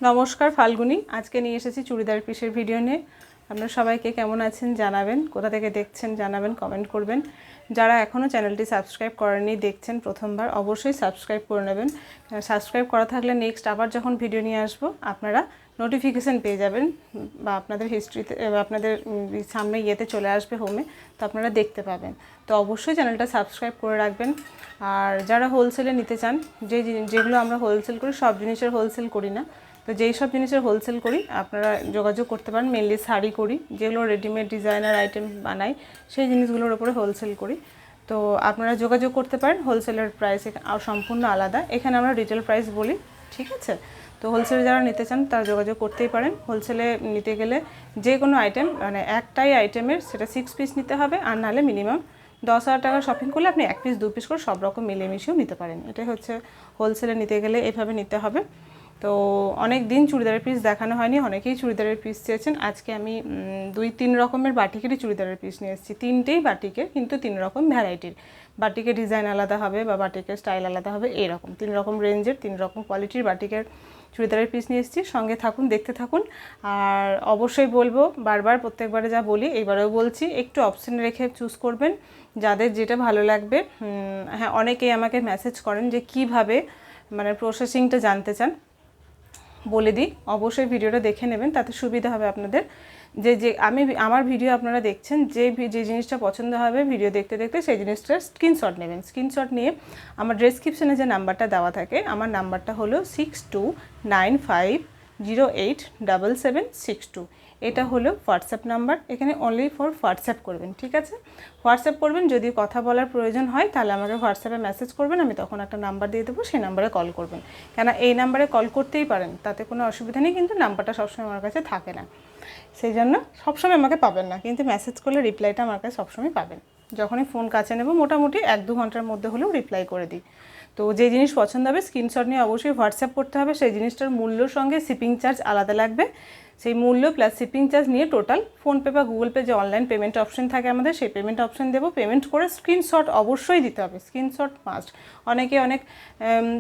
নমস্কার ফাল্গুনি, আজকে নিয়ে এসেছি চুড়িদার পিসের ভিডিও নিয়ে। আপনারা সবাইকে কেমন আছেন জানাবেন, কোথা থেকে দেখছেন জানাবেন, কমেন্ট করবেন। যারা এখনও চ্যানেলটি সাবস্ক্রাইব করেননি, দেখছেন প্রথমবার, অবশ্যই সাবস্ক্রাইব করে নেবেন। সাবস্ক্রাইব করা থাকলে নেক্সট আবার যখন ভিডিও নিয়ে আসবো আপনারা নোটিফিকেশান পেয়ে যাবেন, বা আপনাদের হিস্ট্রিতে আপনাদের সামনে ইয়েতে চলে আসবে হোমে, তো আপনারা দেখতে পাবেন। তো অবশ্যই চ্যানেলটা সাবস্ক্রাইব করে রাখবেন। আর যারা হোলসেলে নিতে চান, যেগুলো আমরা হোলসেল করি, সব জিনিসের হোলসেল করি না, তো যেই সব জিনিসের হোলসেল করি আপনারা যোগাযোগ করতে পারেন। মেনলি শাড়ি করি, যেগুলো রেডিমেড ডিজাইনার আইটেম বানাই সেই জিনিসগুলোর উপরে হোলসেল করি। তো আপনারা যোগাযোগ করতে পারেন। হোলসেলের প্রাইস সম্পূর্ণ আলাদা, এখানে আমরা রিটেল প্রাইস বলি, ঠিক আছে? তো হোলসেলে যারা নিতে চান তারা যোগাযোগ করতেই পারেন। হোলসেলে নিতে গেলে যে কোনো আইটেম, মানে একটাই আইটেমের সেটা 6 পিস নিতে হবে, আর নাহলে মিনিমাম 10,000 টাকা শপিং করলে আপনি 1 পিস 2 পিস করে সব রকম মিলেমিশেও নিতে পারেন। এটাই হচ্ছে হোলসেলে নিতে গেলে এভাবে নিতে হবে। তো অনেক দিন চুড়িদারের পিস দেখানো হয়নি, অনেকেই চুড়িদারের পিস চেয়েছেন। আজকে আমি 2-3 রকমের বাটিকেরই চুড়িদারের পিস নিয়ে এসেছি। 3টেই বাটিকের, কিন্তু 3 রকম ভ্যারাইটির। বাটিকের ডিজাইন আলাদা হবে বা বাটিকের স্টাইল আলাদা হবে, এরকম 3 রকম রেঞ্জের 3 রকম কোয়ালিটির বাটিকের চুড়িদারের পিস নিয়ে এসেছি। সঙ্গে থাকুন, দেখতে থাকুন। আর অবশ্যই বলবো, বারবার প্রত্যেকবারে যা বলি এইবারেও বলছি, একটু অপশন রেখে চুজ করবেন যাদের যেটা ভালো লাগবে। হ্যাঁ, অনেকেই আমাকে মেসেজ করেন যে কিভাবে মানে প্রসেসিংটা জানতে চান, বলে দিই। অবশ্যই ভিডিওটা দেখে নেবেন, তাতে সুবিধা হবে আপনাদের। আমার ভিডিও আপনারা দেখছেন, যে জিনিসটা পছন্দ হবে ভিডিও দেখতে দেখতে সেই জিনিসটার স্ক্রিনশট নেবেন। স্ক্রিনশট নিয়ে আমার ডেসক্রিপশনে যে নাম্বারটা দেওয়া থাকে, আমার নাম্বারটা হলো 6295087762। এটা হলো হোয়াটসঅ্যাপ নাম্বার। এখানে অনলি ফর হোয়াটসঅ্যাপ করবেন, ঠিক আছে? হোয়াটসঅ্যাপ করবেন। যদি কথা বলার প্রয়োজন হয় তাহলে আমাকে হোয়াটসঅ্যাপে মেসেজ করবেন, আমি তখন একটা নাম্বার দিয়ে দেবো, সেই নাম্বারে কল করবেন। কেন এই নাম্বারে কল করতেই পারেন, তাতে কোনো অসুবিধা নেই, কিন্তু নাম্বারটা সবসময় আমার কাছে থাকে না, সেই জন্য সবসময় আমাকে পাবেন না, কিন্তু মেসেজ করলে রিপ্লাইটা আমার কাছে সবসময় পাবেন। যখনই ফোন কাছে নেব মোটামুটি 1-2 ঘন্টার মধ্যে হলেও রিপ্লাই করে দিই। তো যে জিনিস পছন্দ হবে স্ক্রিনশট নিয়ে অবশ্যই হোয়াটসঅ্যাপ করতে হবে। সেই জিনিসটার মূল্যর সঙ্গে শিপিং চার্জ আলাদা লাগবে, সেই মূল্য প্লাস শিপিং চার্জ নিয়ে টোটাল ফোনপে বা গুগল পে যে অনলাইন পেমেন্ট অপশন থাকে আমাদের, সেই পেমেন্ট অপশন দেবো। পেমেন্ট করে স্ক্রিনশট অবশ্যই দিতে হবে, স্ক্রিনশট মাস্ট। অনেকে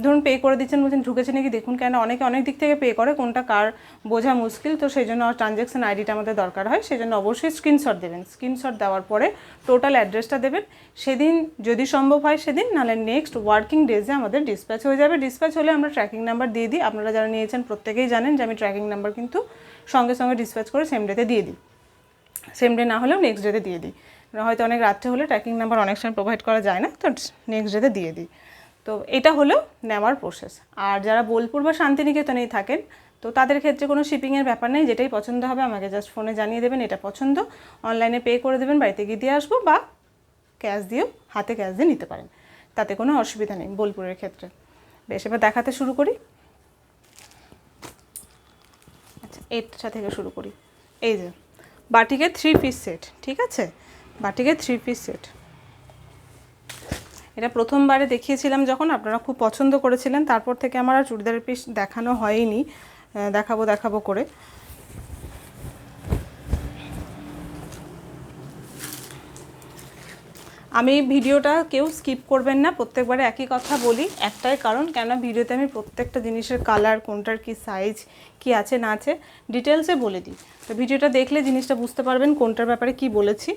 ধরুন পে করে দিচ্ছেন, বলছেন ঢুকেছে নাকি দেখুন, কেন অনেকে অনেক দিক থেকে পে করে, কোনটা কার বোঝা মুশকিল, তো সেই জন্য ট্রানজ্যাকশন আইডিটা আমাদের দরকার হয়, সেই জন্য অবশ্যই স্ক্রিনশট দেবেন। স্ক্রিনশট দেওয়ার পরে টোটাল অ্যাড্রেসটা দেবেন। সেদিন যদি সম্ভব হয় সেদিন, নাহলে নেক্সট ওয়ার্কিং ডেজে আমাদের ডিসপ্যাচ হয়ে যাবে। ডিসপ্যাচ হলে আমরা ট্র্যাকিং নাম্বার দিয়ে দিই। আপনারা যারা নিয়েছেন প্রত্যেকেই জানেন যে আমি ট্র্যাকিং নাম্বার কিন্তু সঙ্গে সঙ্গে ডিসপ্যাচ করে সেম ডেতে দিয়ে দিই। সেম ডে না হলেও নেক্সট ডেতে দিয়ে দিই। হয়তো অনেক রাত্রে হলে ট্র্যাকিং নাম্বার অনেক সময় প্রোভাইড করা যায় না, তো নেক্সট ডেতে দিয়ে দিই। তো এটা হলো নেওয়ার প্রসেস। আর যারা বোলপুর বা শান্তিনিকেতনেই থাকেন, তো তাদের ক্ষেত্রে কোনো শিপিংয়ের ব্যাপার নেই। যেটাই পছন্দ হবে আমাকে জাস্ট ফোনে জানিয়ে দেবেন এটা পছন্দ, অনলাইনে পে করে দেবেন, বাড়িতে গিয়ে দিয়ে আসবো, বা ক্যাশ দিয়েও হাতে ক্যাশ দিয়ে নিতে পারেন, তাতে কোনো অসুবিধা নেই বোলপুরের ক্ষেত্রে। বেশ, এবার দেখাতে শুরু করি। আচ্ছা, এইটা থেকে শুরু করি। এই যে বাটিকের 3 পিস সেট, ঠিক আছে? বাটিকের 3 পিস সেট, এটা প্রথমবারে দেখিয়েছিলাম যখন, আপনারা খুব পছন্দ করেছিলেন। তারপর থেকে আমার আর চুড়িদারের পিস দেখানো হয়নি, দেখাবো করে। আমি ভিডিওটা কেউ স্কিপ করবেন না, প্রত্যেকবারে একই কথা বলি, একটাই কারণ, কেন ভিডিওতে আমি প্রত্যেকটা জিনিসের কালার, কোনটার কি সাইজ, কি আছে না আছে ডিটেলসে বলে দিই। তো ভিডিওটা দেখলে জিনিসটা বুঝতে পারবেন কোনটার ব্যাপারে কি বলেছি,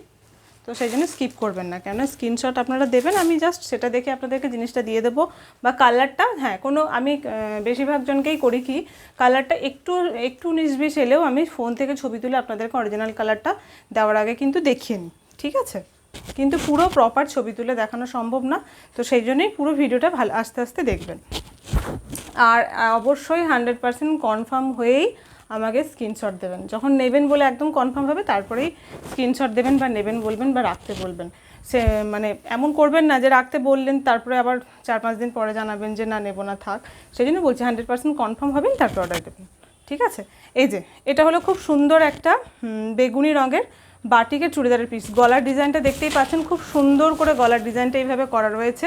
তো সেই জন্য স্কিপ করবেন না। কেন স্ক্রিনশট আপনারা দেবেন, আমি জাস্ট সেটা দেখে আপনাদেরকে জিনিসটা দিয়ে দেবো। বা কালারটা, হ্যাঁ, আমি বেশিরভাগ জনকেই করি কি, কালারটা একটু 19-20 এলেও আমি ফোন থেকে ছবি তুলে আপনাদেরকে অরিজিনাল কালারটা দেওয়ার আগে কিন্তু দেখিয়ে নিই, ঠিক আছে? কিন্তু পুরো প্রপার ছবি তুলে দেখানো সম্ভব না, তো সেই জন্যই পুরো ভিডিওটা ভালো আস্তে আস্তে দেখবেন। আর অবশ্যই 100% কনফার্ম হয়েই আমাকে স্ক্রিনশট দেবেন। যখন নেবেন বলে একদম কনফার্ম হবে তারপরেই স্ক্রিনশট দেবেন, বা নেবেন বলবেন বা রাখতে বলবেন। মানে এমন করবেন না যে রাখতে বললেন তারপরে আবার 4-5 দিন পরে জানাবেন যে না নেবো না, থাক। সেই জন্য বলছি 100% কনফার্ম হবেন, তারপর অর্ডার দেবেন, ঠিক আছে? এই যে এটা হলো খুব সুন্দর একটা বেগুনি রঙের বাটিকের চুড়িদারের পিস। গলার ডিজাইনটা দেখতেই পাচ্ছেন, খুব সুন্দর করে গলার ডিজাইনটা এইভাবে করা রয়েছে।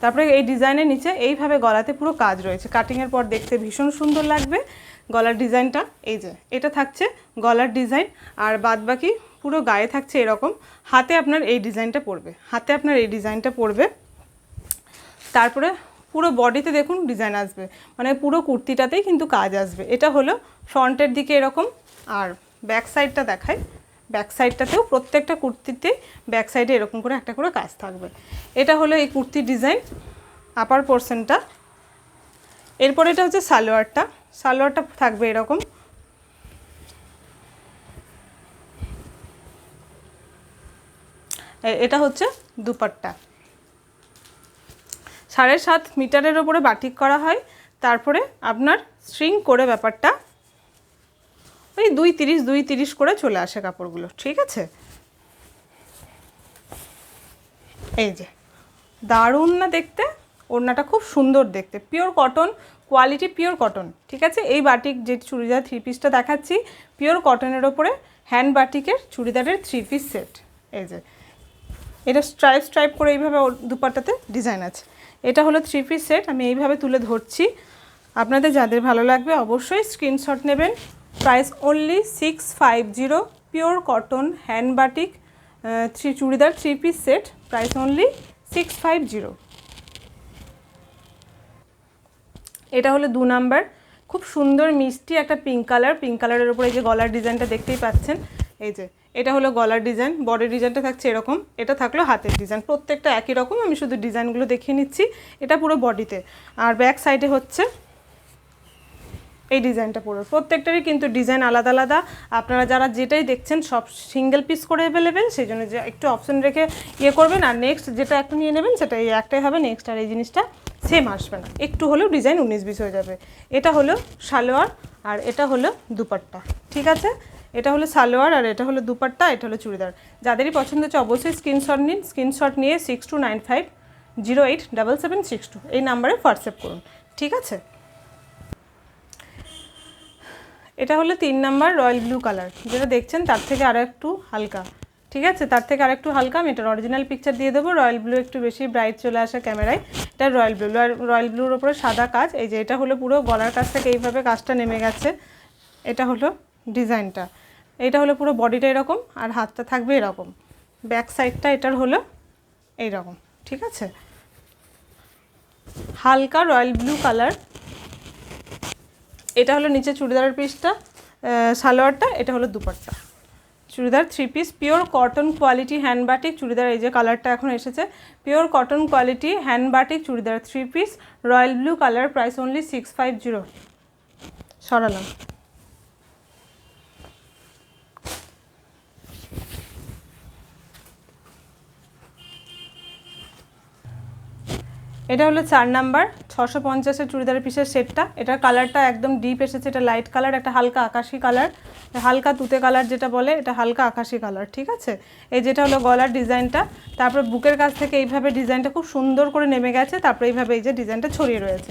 তারপরে এই ডিজাইনের নিচে এইভাবে গলাতে পুরো কাজ রয়েছে, কাটিংয়ের পর দেখতে ভীষণ সুন্দর লাগবে গলার ডিজাইনটা। এই যে এটা থাকছে গলার ডিজাইন, আর বাদবাকি পুরো গায়ে থাকছে এরকম। হাতে আপনার এই ডিজাইনটা পড়বে, তারপরে পুরো বডিতে দেখুন ডিজাইন আসবে, মানে পুরো কুর্তিটাতেই কিন্তু কাজ আসবে। এটা হলো ফ্রন্টের দিকে এরকম, আর ব্যাক সাইডটা দেখাই। ব্যাক সাইডটাতেও প্রত্যেকটা কুর্তিতে ব্যাক সাইডে এরকম করে একটা করে কাজ থাকবে। এটা হলো এই কুর্তির ডিজাইন, আপার পোর্শনটা। এরপর এটা হচ্ছে সালোয়ারটা। সালোয়ারটা থাকবে এরকম, এটা হচ্ছে দুপাট্টা। 7.5 মিটারের ওপরে বাটিক করা হয়, তারপরে আপনার স্ট্রিং করে ব্যাপারটা ওই 2.30 করে চলে আসে কাপড়গুলো, ঠিক আছে। এই যে দারুণ না দেখতে, ওড়নাটা খুব সুন্দর দেখতে, pure cotton quality, pure cotton, ঠিক আছে। এই বাটিক যে চুড়িদার 3 পিসটা দেখাচ্ছি পিওর কটনের ওপরে হ্যান্ড বাটিকের চুড়িদারের 3 পিস সেট। এই যে এটা স্ট্রাইপ করে এইভাবে দুপাট্টাতে ডিজাইন আছে। এটা হলো 3 পিস সেট, আমি এইভাবে তুলে ধরছি। আপনাদের যাদের ভালো লাগবে অবশ্যই স্ক্রিনশট নেবেন। Price only 650, pure cotton hand batik churidar 3 piece set, price only 650। এটা হলো 2 নাম্বার, খুব সুন্দর মিষ্টি একটা পিঙ্ক কালার। পিঙ্ক কালারের উপরে এই যে গলার ডিজাইনটা দেখতেই পাচ্ছেন। এই যে এটা হলো গলার ডিজাইন, বডির ডিজাইনটা থাকছে এরকম, এটা থাকলো হাতের ডিজাইন, প্রত্যেকটা একই রকম, আমি শুধু ডিজাইনগুলো দেখিয়ে নিচ্ছি। এটা পুরো বডিতে, আর ব্যাক সাইডে হচ্ছে এই ডিজাইনটা পুরো। প্রত্যেকটারই কিন্তু ডিজাইন আলাদা আলাদা। আপনারা যারা যেটাই দেখছেন সব সিঙ্গেল পিস করে অ্যাভেলেবেল, সেই জন্য যে একটু অপশন রেখে করবেন। আর নেক্সট যেটা একটা নিয়ে নেবেন সেটা এই একটাই হবে, নেক্সট আর এই জিনিসটা সেম আসবে না, একটু হলেও ডিজাইন 19-20 হয়ে যাবে। এটা হলো সালোয়ার আর এটা হলো দুপাট্টা, ঠিক আছে। এটা হলো সালোয়ার আর এটা হলো দুপাট্টা, এটা হলো চুড়িদার। যাদেরই পছন্দ হচ্ছে অবশ্যই স্ক্রিনশট নিন। স্ক্রিনশট নিয়ে 6295087762 এই নাম্বারে হোয়াটসঅ্যাপ করুন, ঠিক আছে। এটা হলো 3 নাম্বার রয়্যাল ব্লু কালার, যেটা দেখছেন তার থেকে আরও একটু হালকা, ঠিক আছে, তার থেকে আরেকটু হালকা। আমি এটার অরিজিনাল পিকচার দিয়ে দেবো। রয়্যাল ব্লু একটু বেশি ব্রাইট চলে আসে ক্যামেরায়, এটা রয়্যাল ব্লু। রয়্যাল ব্লুর ওপরে সাদা কাজ। এই যে এটা হলো পুরো গলার কাছ থেকে এইভাবে কাজটা নেমে গেছে, এটা হলো ডিজাইনটা। এটা হলো পুরো বডিটা এরকম, আর হাতটা থাকবে এরকম। ব্যাক সাইডটা এটার হলো এইরকম, ঠিক আছে, হালকা রয়্যাল ব্লু কালার। এটা হলো নিচে চুড়িদারের পিসটা, সালোয়ারটা। এটা হলো dupatta. Churidar 3 piece, pure cotton quality hand batik churidar. এই যে কালারটা এখন এসেছে, pure cotton quality hand batik churidar 3 piece, royal blue colour, price only 650। সরালাম। এটা হলো 4 নাম্বার 650-এর চুড়িদারের পিসের সেটটা। এটার কালারটা একদম ডিপ এসেছে, এটা লাইট কালার, একটা হালকা আকাশি কালার, হালকা তুতে কালার যেটা বলে, এটা হালকা আকাশি কালার, ঠিক আছে। এই যেটা হলো গলার ডিজাইনটা, তারপর বুকের কাছ থেকে এইভাবে ডিজাইনটা খুব সুন্দর করে নেমে গেছে, তারপরে এইভাবে এই যে ডিজাইনটা ছড়িয়ে রয়েছে।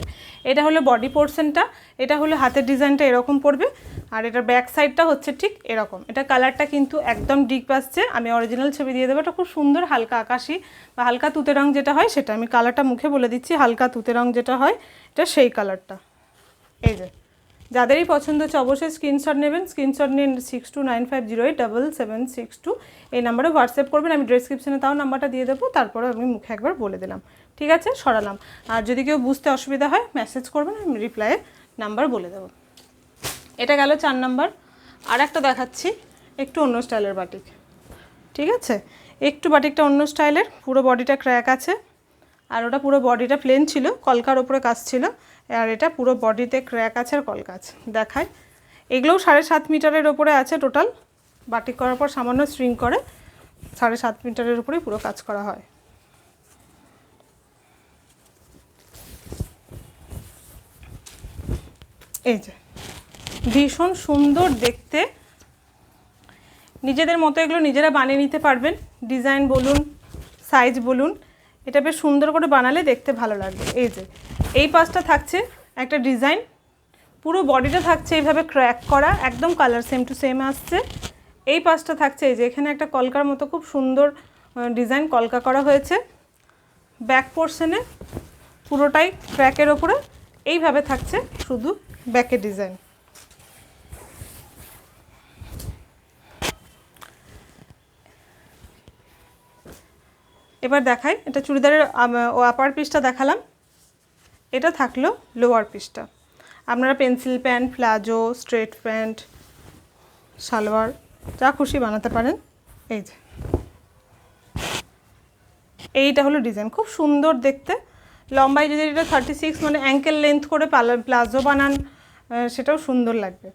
এটা হলো বডি পোর্শনটা, এটা হলো হাতের ডিজাইনটা এরকম পড়বে, আর এটার ব্যাক সাইডটা হচ্ছে ঠিক এরকম। এটা কালারটা কিন্তু একদম ডিপ আসছে, আমি অরিজিনাল ছবি দিয়ে দেবো। এটা খুব সুন্দর হালকা আকাশি বা হালকা তুতে রং যেটা হয় সেটা, আমি কালারটা মুখে বলে দিচ্ছি, হালকা তুতে রং যেটা হয় এটা সেই কালারটা। এই যে যাদেরই পছন্দ হচ্ছে অবশ্যই স্ক্রিনশট নেবেন। স্ক্রিনশট নিয়ে 6295087762 এই নাম্বারে হোয়াটসঅ্যাপ করবেন। আমি ডেসক্রিপশনে তাও নাম্বারটা দিয়ে দেবো, তারপরে আমি মুখে একবার বলে দিলাম, ঠিক আছে, সরালাম। আর যদি কেউ বুঝতে অসুবিধা হয় মেসেজ করবেন, আমি রিপ্লাইয়ে নাম্বার বলে দেবো। এটা গেল 4 নাম্বার। আর একটা দেখাচ্ছি একটু অন্য স্টাইলের বাটিক, ঠিক আছে। একটু বাটিকটা অন্য স্টাইলের, পুরো বডিটা ক্র্যাক আছে, আর ওটা পুরো বডিটা প্লেন ছিল, কলকার ওপরে কাজ ছিল, আর এটা পুরো বডিতে ক্র্যাক আছে আর কলকা আছে। দেখায় এগুলোও 7.5 মিটারের ওপরে আছে টোটাল। বাটিক করার পর সামান্য স্ট্রিং করে 7.5 মিটারের উপরেই পুরো কাজ করা হয়। এই যে ভীষণ সুন্দর দেখতে, নিজেদের মতো এগুলো নিজেরা বানিয়ে নিতে পারবেন। ডিজাইন বলুন, সাইজ বলুন, এটা বেশ সুন্দর করে বানালে দেখতে ভালো লাগবে। এই যে এই পাশটা থাকছে একটা ডিজাইন, পুরো বডিটা থাকছে এইভাবে ক্র্যাক করা, একদম কালার সেম টু সেম আসছে। এই পাশটা থাকছে এই যে এখানে একটা কলকার মতো খুব সুন্দর ডিজাইন কলকা করা হয়েছে। ব্যাক পোর্শনে পুরোটাই ক্র্যাকের ওপরে এইভাবে থাকছে শুধু ব্যাকের ডিজাইন। এবার দেখাই, এটা চুড়িদারের আপার পিসটা দেখালাম, এটা থাকলো লোয়ার পিসটা। আপনারা pencil pant, palazzo, straight pant, salwar যা খুশি বানাতে পারেন। এই যে এইটা হলো ডিজাইন, খুব সুন্দর দেখতে। লম্বায় যদি এটা 36 মানে অ্যাঙ্কেল লেন্থ করে প্লাজো বানান সেটাও সুন্দর লাগবে,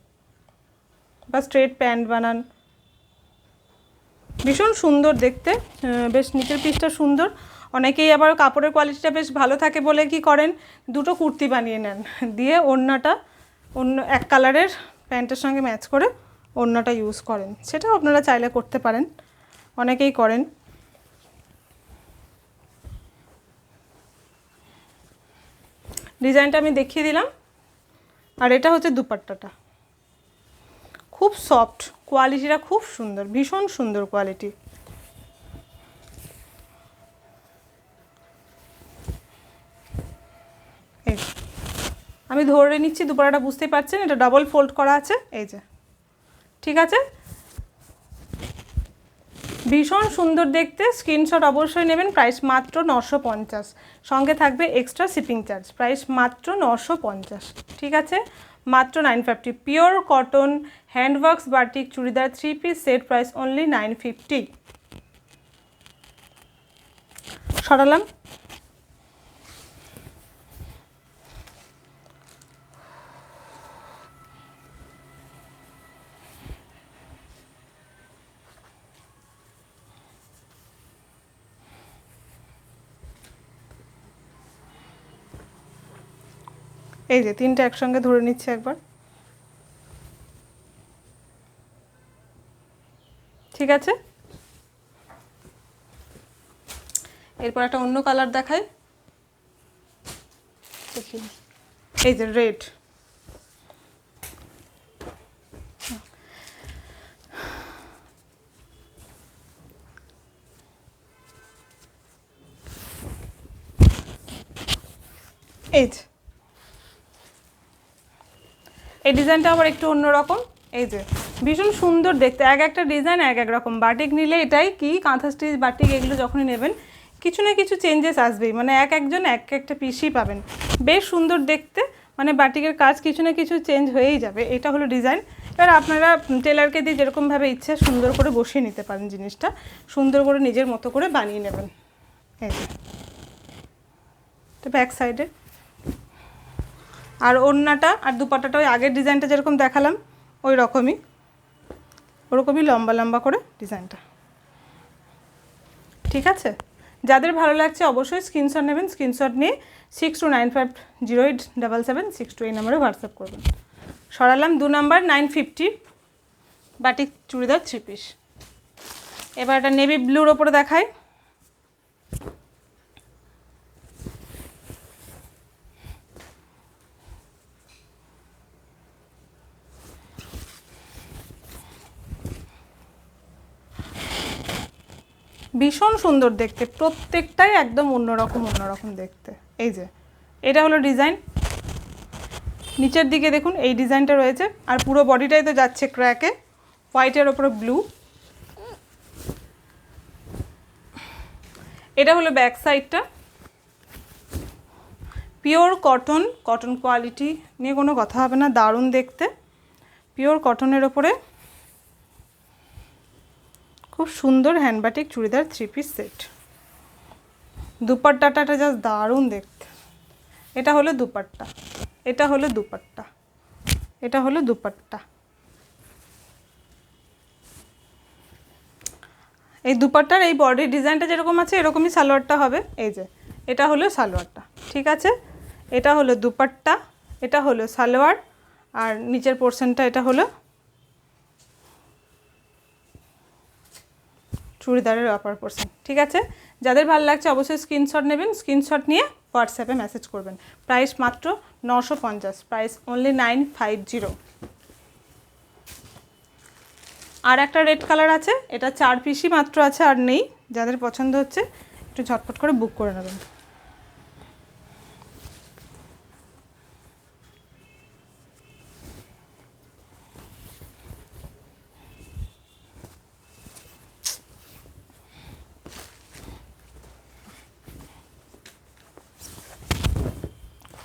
বা স্ট্রেট প্যান্ট বানান, ভীষণ সুন্দর দেখতে। বেশ নিচের পিসটা সুন্দর। অনেকেই আবার কাপড়ের কোয়ালিটিটা বেশ ভালো থাকে বলে কি করেন, দুটো কুর্তি বানিয়ে নেন, দিয়ে ওড়নাটা অন্য এক কালারের প্যান্টের সঙ্গে ম্যাচ করে ওড়নাটা ইউজ করেন। সেটাও আপনারা চাইলে করতে পারেন, অনেকেই করেন। ডিজাইনটা আমি দেখিয়ে দিলাম। আর এটা হচ্ছে দুপাট্টাটা, খুব সফট, কোয়ালিটিটা খুব সুন্দর, ভীষণ সুন্দর কোয়ালিটি। এই আমি ধরে নিচ্ছি, দুপাট্টাটা বুঝতেই পারছেন, এটা ডাবল ফোল্ড করা আছে। এই যে ঠিক আছে, ভীষণ সুন্দর দেখতে। স্ক্রিনশট অবশ্যই নেবেন। প্রাইস মাত্র 950, সঙ্গে থাকবে এক্সট্রা শিপিং চার্জ। প্রাইস মাত্র 950, ঠিক আছে, মাত্র 950। Pure cotton handworks batik churidar 3 piece set, price only 950। সরালাম। এই যে তিনটে একসঙ্গে ধরে নিচ্ছে একবার, ঠিক আছে। এরপর একটা অন্য কালার দেখাই, এই যে রেড। এই যে এই ডিজাইনটা আবার একটু অন্যরকম। এই যে ভীষণ সুন্দর দেখতে, এক একটা ডিজাইন এক এক রকম। বাটিক নিলে এটাই কি, কাঁথা স্টিচ বাটিক এগুলো যখনই নেবেন কিছু না কিছু চেঞ্জেস আসবেই, মানে এক একজন এক একটা পিসই পাবেন। বেশ সুন্দর দেখতে, মানে বাটিকের কাজ কিছু না কিছু চেঞ্জ হয়েই যাবে। এটা হলো ডিজাইন। এবার আপনারা টেলারকে দিয়ে যেরকমভাবে ইচ্ছে সুন্দর করে বসিয়ে নিতে পারেন, জিনিসটা সুন্দর করে নিজের মতো করে বানিয়ে নেবেন। এই যে তো ব্যাক সাইডে, আর ওড়নাটা আর দুপাট্টাটা ওই আগের ডিজাইনটা যেরকম দেখালাম ওই রকমই, ওরকমই লম্বা লম্বা করে ডিজাইনটা, ঠিক আছে। যাদের ভালো লাগছে অবশ্যই স্ক্রিনশট নেবেন। স্ক্রিনশট নিয়ে 6295087776 এই নাম্বারে হোয়াটসঅ্যাপ করবেন। সরালাম 2 নাম্বার 950 বাটিক চুড়িদার 3 পিস। এবার একটা নেভি ব্লুর ওপরে দেখাই। ভীষণ সুন্দর দেখতে, প্রত্যেকটাই একদম অন্যরকম অন্যরকম দেখতে। এই যে এটা হলো ডিজাইন, নিচের দিকে দেখুন এই ডিজাইনটা রয়েছে, আর পুরো বডিটাই তো যাচ্ছে ক্র্যাকে, হোয়াইটের ওপরে ব্লু। এটা হলো ব্যাক সাইডটা, পিওর কটন, কটন কোয়ালিটি নিয়ে কোনো কথা হবে না, দারুণ দেখতে। পিওর কটনের ওপরে খুব সুন্দর হ্যান্ডবাটিক চুড়িদার 3 পিস সেট। দুপাট্টাটা জাস্ট দারুণ দেখতে। এটা হলো দুপাট্টা, এটা হলো দুপাট্টা, এটা হলো দুপাট্টা। এই দুপাট্টার এই বডির ডিজাইনটা যেরকম আছে এরকমই সালোয়ারটা হবে। এই যে এটা হলো সালোয়ারটা, ঠিক আছে। এটা হলো দুপাট্টা, এটা হলো সালোয়ার, আর নিচের পোর্শনটা এটা হলো চুড়িদারের আপার পোর্শন, ঠিক আছে। যাদের ভালো লাগছে অবশ্যই স্ক্রিনশট নেবেন। স্ক্রিনশট নিয়ে হোয়াটসঅ্যাপে মেসেজ করবেন। প্রাইস মাত্র 950, প্রাইস অনলি 950। আর একটা রেড কালার আছে, এটা 4 পিসই মাত্র আছে, আর নেই। যাদের পছন্দ হচ্ছে একটু ঝটপট করে বুক করে নেবেন।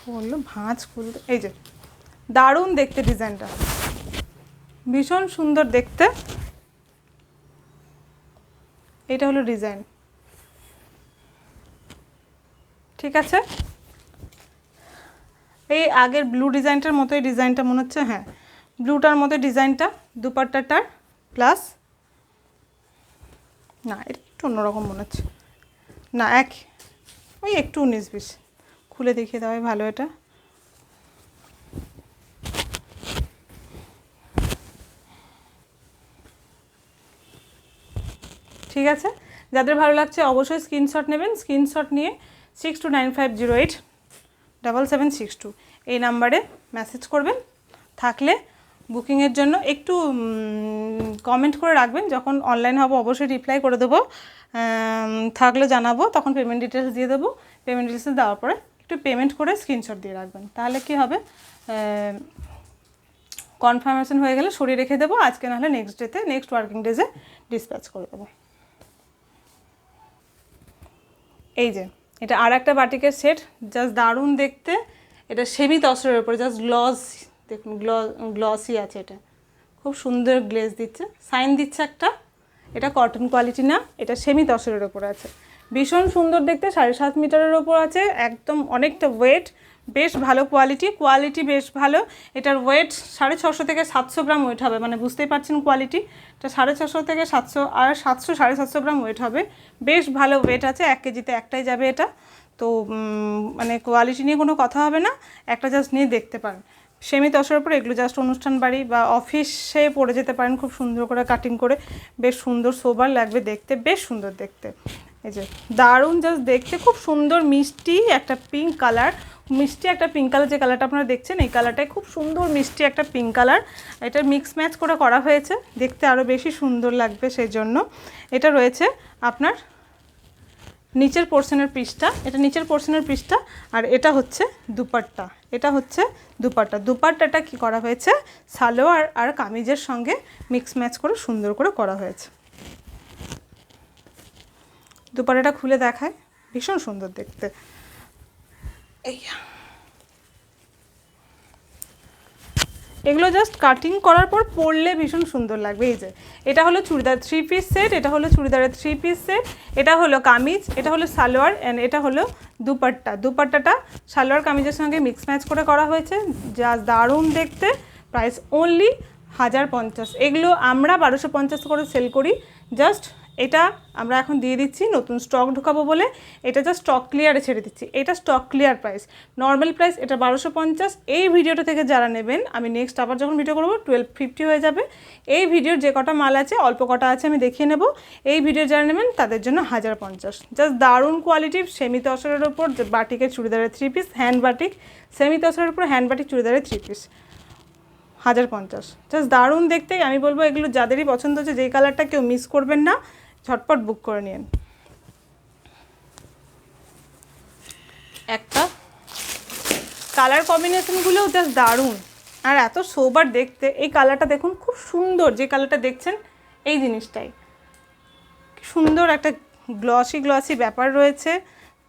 বললো ভাঁজ খুলতে, এই যে দারুণ দেখতে ডিজাইনটা, ভীষণ সুন্দর দেখতে। এটা হলো ডিজাইন, ঠিক আছে। এই আগের ব্লু ডিজাইনটার মতোই ডিজাইনটা মনে হচ্ছে, হ্যাঁ ব্লুটার মতো ডিজাইনটা দুপাট্টাটার, প্লাস না এটা একটু অন্যরকম মনে হচ্ছে, না এক ওই একটু 19-20 খুলে দেখিয়ে দেওয়াই ভালো। এটা ঠিক আছে, যাদের ভালো লাগছে অবশ্যই স্ক্রিনশট নেবেন। স্ক্রিনশট নিয়ে 6295087762 এই নাম্বারে মেসেজ করবেন। থাকলে বুকিংয়ের জন্য একটু কমেন্ট করে রাখবেন, যখন অনলাইন হবো অবশ্যই রিপ্লাই করে দেবো। থাকলে জানাবো, তখন পেমেন্ট ডিটেলস দিয়ে দেবো। পেমেন্ট ডিটেলস দেওয়ার পরে একটু পেমেন্ট করে স্ক্রিনশট দিয়ে রাখবেন, তাহলে কি হবে কনফার্মেশন হয়ে গেলে সরিয়ে রেখে দেবো। আজকে নাহলে নেক্সট ডেতে, নেক্সট ওয়ার্কিং ডেজে ডিসপ্যাচ করে দেবো। এই যে এটা আর একটা বাটিকের সেট, জাস্ট দারুণ দেখতে। এটা সেমি তসরের উপরে, জাস্ট গ্লস দেখুন, গ্লসি আছে, এটা খুব সুন্দর গ্লেজ দিচ্ছে, সাইন দিচ্ছে একটা। এটা কটন কোয়ালিটি না, এটা সেমি তসরের উপরে আছে, ভীষণ সুন্দর দেখতে। 7.5 মিটারের ওপর আছে, একদম অনেকটা ওয়েট, বেশ ভালো কোয়ালিটি বেশ ভালো। এটার ওয়েট 650 থেকে 700 গ্রাম ওয়েট হবে, মানে বুঝতেই পারছেন কোয়ালিটি। এটা 650 থেকে 700 আর 700 750 গ্রাম ওয়েট হবে, বেশ ভালো ওয়েট আছে। 1 কেজিতে একটাই যাবে এটা, তো মানে কোয়ালিটি নিয়ে কোনো কথা হবে না, একটা জাস্ট নিয়ে দেখতে পারেন। সেমি তসরের উপর এগুলো জাস্ট অনুষ্ঠান বাড়ি বা অফিসে পরে যেতে পারেন, খুব সুন্দর করে কাটিং করে, বেশ সুন্দর সোবার লাগবে দেখতে, বেশ সুন্দর দেখতে। এই যে দারুণ জাস্ট দেখতে, খুব সুন্দর মিষ্টি একটা পিঙ্ক কালার, মিষ্টি একটা পিঙ্ক কালার, যে কালারটা আপনারা দেখছেন এই কালারটাই খুব সুন্দর মিষ্টি একটা পিঙ্ক কালার। এটা মিক্স ম্যাচ করে করা হয়েছে, দেখতে আরও বেশি সুন্দর লাগবে সেই জন্য। এটা রয়েছে আপনার নিচের পোর্শনের পিসটা, এটা নিচের পোর্শনের পিসটা, আর এটা হচ্ছে দুপাট্টা। এটা হচ্ছে দুপাট্টাটা কি করা হয়েছে, সালোয়ার আর কামিজের সঙ্গে মিক্স ম্যাচ করে সুন্দর করে করা হয়েছে। দুপাট্টাটা খুলে দেখায়, ভীষণ সুন্দর দেখতে। এই এগুলো জাস্ট কাটিং করার পর পরলে ভীষণ সুন্দর লাগবে। এই যে এটা হলো চুড়িদার 3 পিস সেট, এটা হলো চুড়িদারের 3 পিস সেট, এটা হলো কামিজ, এটা হলো সালোয়ার, অ্যান্ড এটা হলো দুপাট্টাটা সালোয়ার কামিজের সঙ্গে মিক্স ম্যাচ করে করা হয়েছে, জাস্ট দারুণ দেখতে। Price only 1050। এগুলো আমরা 1250 করে সেল করি। জাস্ট এটা আমরা এখন দিয়ে দিচ্ছি, নতুন স্টক ঢোকাবো বলে এটা জাস্ট স্টক ক্লিয়ারে ছেড়ে দিচ্ছি। এটা stock clear price, normal price এটা 1250। এই ভিডিওটা থেকে যারা নেবেন, আমি নেক্সট আবার যখন ভিডিও করবো 1250 হয়ে যাবে। এই ভিডিওর যে কটা মাল আছে, অল্প কটা আছে, আমি দেখিয়ে নেব। এই ভিডিও যারা নেবেন তাদের জন্য 1050। জাস্ট দারুণ কোয়ালিটির সেমি তসরের ওপর বাটিকের চুড়িদারের 3 পিস, হ্যান্ড বাটিক সেমি তসরের উপর হ্যান্ড বাটিক চুড়িদারের 3 পিস, 1050। জাস্ট দারুণ দেখতে। আমি বলবো এগুলো যাদেরই পছন্দ হচ্ছে, যেই কালারটা কেউ মিস করবেন না, ঝটপট বুক করে নিন। একটা কালার কম্বিনেশনগুলোও জাস্ট দারুণ, আর এত সোবার দেখতে। এই কালারটা দেখুন, খুব সুন্দর, যে কালারটা দেখছেন এই জিনিসটাই সুন্দর, একটা গ্লসি ব্যাপার রয়েছে,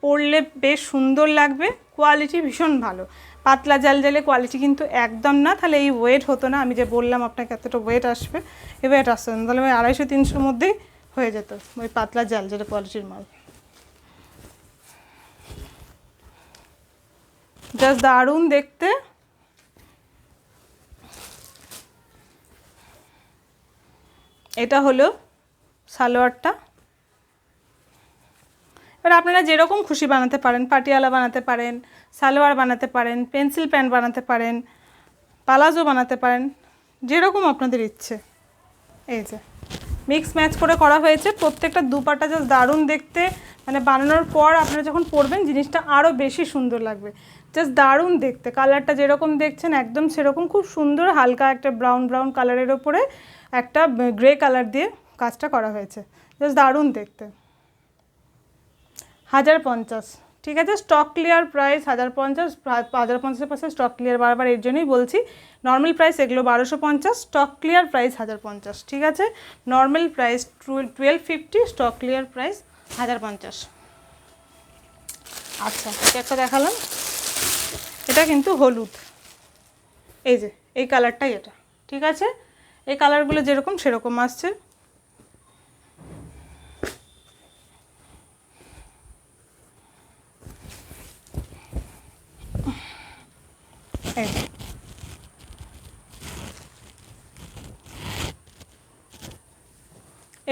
পরলে বেশ সুন্দর লাগবে। কোয়ালিটি ভীষণ ভালো, পাতলা জালে কোয়ালিটি কিন্তু একদম না, তাহলে এই ওয়েট হতো না। আমি যে বললাম আপনাকে এতটা ওয়েট আসবে, এই ওয়েট আসতো না, তাহলে ওই 250-300 মধ্যেই হয়ে যেত ওই পাতলা জাল কোয়ালিটির মাল। জাস্ট দারুণ দেখতে। এটা হলো সালোয়ারটা, এবার আপনারা যেরকম খুশি বানাতে পারেন, পাটিয়ালা বানাতে পারেন, সালোয়ার বানাতে পারেন, পেন্সিল প্যান্ট বানাতে পারেন, পালাজো বানাতে পারেন, যেরকম আপনাদের ইচ্ছে। এই যে মিক্স ম্যাচ করে করা হয়েছে, প্রত্যেকটা দুপাট্টা জাস্ট দারুণ দেখতে, মানে বানানোর পর আপনারা যখন পরবেন জিনিসটা আরও বেশি সুন্দর লাগবে। জাস্ট দারুণ দেখতে, কালারটা যেরকম দেখছেন একদম সেরকম, খুব সুন্দর হালকা একটা ব্রাউন কালারের ওপরে একটা গ্রে কালার দিয়ে কাজটা করা হয়েছে, জাস্ট দারুণ দেখতে। 1050, ঠিক আছে। Stock clear price 1050, 1050% stock clear, বারবার এর জন্যই বলছি। নর্মাল প্রাইস এগুলো 1250, স্টক ক্লিয়ার প্রাইস 1050, ঠিক আছে। Normal price 1250, stock clear price 1050। আচ্ছা, এটা একটা দেখালাম, এটা কিন্তু হলুদ, এই যে এই কালারটাই এটা, ঠিক আছে। এই কালারগুলো যেরকম সেরকম আসছে। এই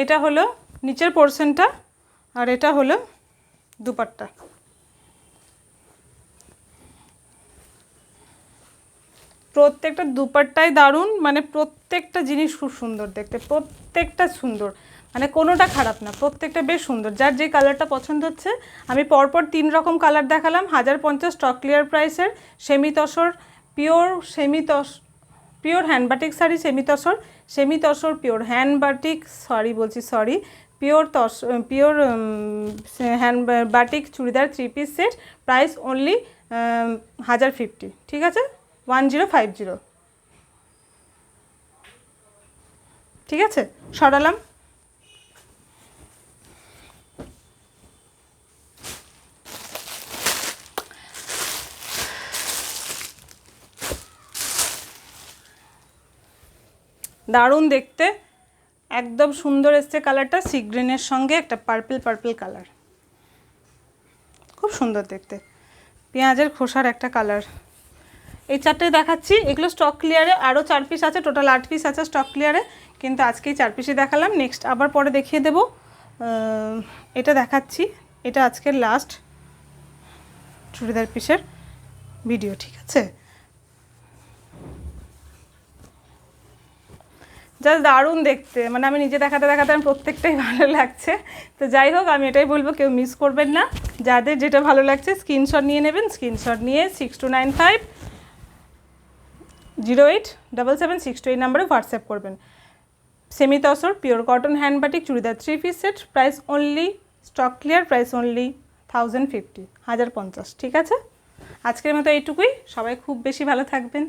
এটা হলো নিচের পোর্শনটা, আর এটা হলো দুপাট্টা। প্রত্যেকটা দুপাট্টাই দারুণ, মানে প্রত্যেকটা জিনিস খুব সুন্দর দেখতে, প্রত্যেকটা সুন্দর, মানে কোনোটা খারাপ না, প্রত্যেকটা বেশ সুন্দর। যার যে কালারটা পছন্দ হচ্ছে, আমি পরপর 3 রকম কালার দেখালাম। 1050 স্টক ক্লিয়ার প্রাইসের semi tussar pure pure hand batik sari, semi tussar pure hand batik, pure hand batik churidar 3 piece set, price only 1050, ঠিক আছে, 1050, ঠিক আছে। সরালাম। দারুণ দেখতে, একদম সুন্দর এসছে কালারটা, সি গ্রিনের সঙ্গে একটা পার্পল কালার, খুব সুন্দর দেখতে, পেঁয়াজের খোসার একটা কালার। এই 4টে দেখাচ্ছি, এগুলো স্টক ক্লিয়ারে আরও 4 পিস আছে, টোটাল 8 পিস আছে স্টক ক্লিয়ারে, কিন্তু আজকেই 4 পিসই দেখালাম, নেক্সট আবার পরে দেখিয়ে দেবো। এটা দেখাচ্ছি, এটা আজকের লাস্ট চুড়িদার পিসের ভিডিও, ঠিক আছে। জাস্ট দারুণ দেখতে, মানে আমি নিজে দেখাতে আমার প্রত্যেকটাই ভালো লাগছে। তো যাই হোক, আমি এটাই বলবো, কেউ মিস করবেন না, যাদের যেটা ভালো লাগছে স্ক্রিনশট নিয়ে নেবেন। স্ক্রিনশট নিয়ে 6295087776 এই নাম্বারে হোয়াটসঅ্যাপ করবেন। Semi tussar pure cotton hand batik churidar 3 piece set, price only stock clear, price only 1050, 1050, ঠিক আছে। আজকের মতো এইটুকুই, সবাই খুব বেশি ভালো থাকবেন।